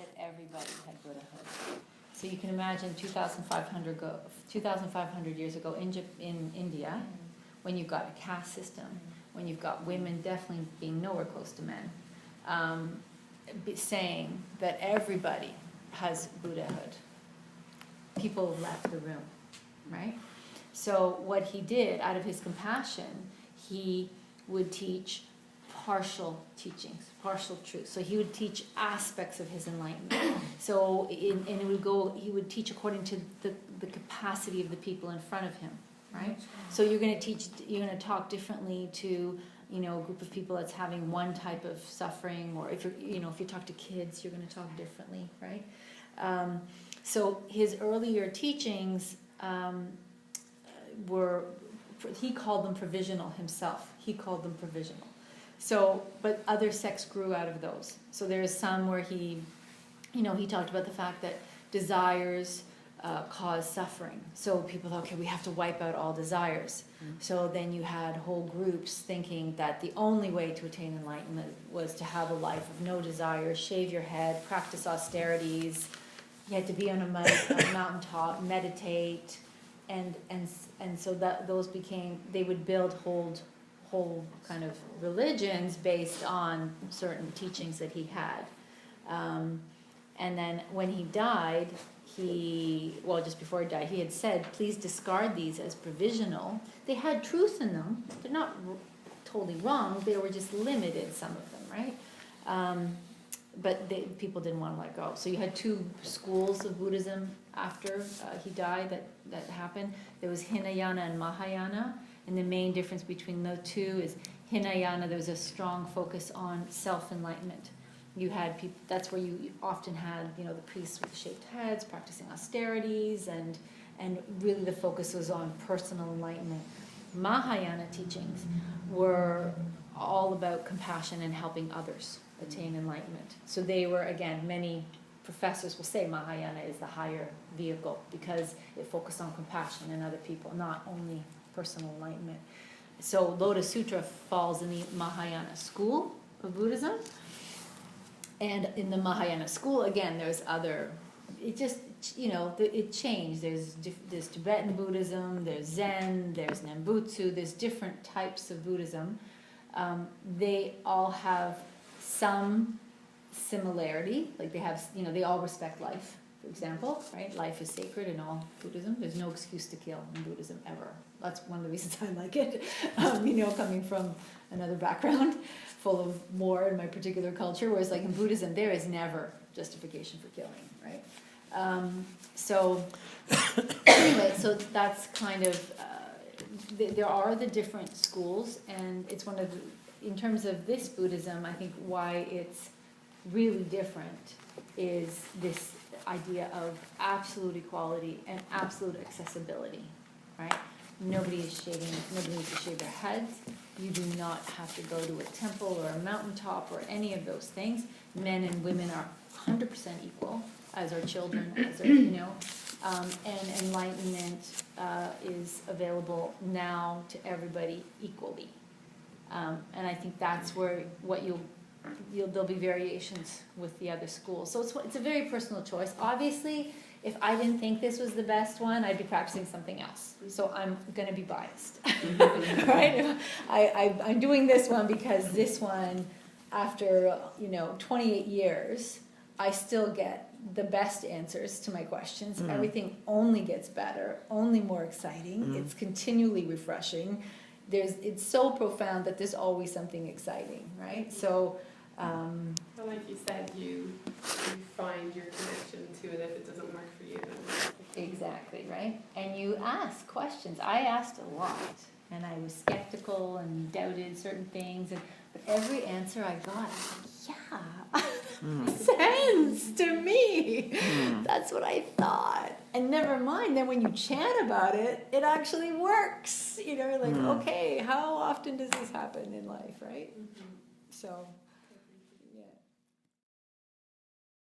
that everybody had Buddhahood. So you can imagine 2,500 years ago in India, when you've got a caste system, when you've got women definitely being nowhere close to men, saying that everybody has Buddhahood. People left the room, right? So what he did, out of his compassion, he would teach partial teachings, partial truth. So he would teach aspects of his enlightenment. So he would teach according to the capacity of the people in front of him, right? So you're going to talk differently to, a group of people that's having one type of suffering, or if you talk to kids, you're going to talk differently, right? So his earlier teachings he called them provisional himself. He called them provisional. So, but other sects grew out of those. So there's some where he talked about the fact that desires cause suffering. So people thought, okay, we have to wipe out all desires. So then you had whole groups thinking that the only way to attain enlightenment was to have a life of no desires, shave your head, practice austerities. You had to be on a mountaintop, meditate, and so that those they would build whole kind of religions based on certain teachings that he had. And then when he died, just before he died, he had said, please discard these as provisional. They had truth in them. They're not totally wrong. They were just limited, some of them, right? But people didn't want to let go. So you had two schools of Buddhism after he died that happened. There was Hinayana and Mahayana. And the main difference between the two is Hinayana, there was a strong focus on self-enlightenment. You had people, that's where you often had, the priests with shaved heads, practicing austerities, and really the focus was on personal enlightenment. Mahayana teachings were all about compassion and helping others attain enlightenment. So they were, again, many professors will say Mahayana is the higher vehicle because it focused on compassion in other people, not only personal enlightenment. So Lotus Sutra falls in the Mahayana school of Buddhism. And in the Mahayana school, again, there's other, it just, it changed. There's Tibetan Buddhism, there's Zen, there's Nembutsu, there's different types of Buddhism. They all have some similarity, like they all respect life, for example, right? Life is sacred in all Buddhism. There's no excuse to kill in Buddhism ever. That's one of the reasons I like it, coming from another background full of war in my particular culture, whereas like in Buddhism, there is never justification for killing, right? So anyway, so that's kind of, there are the different schools, and it's one of the, in terms of this Buddhism, I think why it's really different is this idea of absolute equality and absolute accessibility, right? Nobody needs to shave their heads. You do not have to go to a temple or a mountaintop or any of those things. Men and women are 100% equal, as are children, and enlightenment is available now to everybody equally. And I think that's where there'll be variations with the other schools. So it's a very personal choice. Obviously, if I didn't think this was the best one, I'd be practicing something else. So I'm going to be biased, right? I'm doing this one because this one, after 28 years, I still get the best answers to my questions. Everything only gets better, only more exciting. It's continually refreshing. It's so profound that there's always something exciting, right? So. Well, like you said, you find your connection to it. If it doesn't work for you, then Exactly, right? And you ask questions. I asked a lot, and I was skeptical and doubted certain things, but every answer I got, sense to me. That's what I thought. And never mind, then when you chant about it, it actually works. Okay, how often does this happen in life, right? So.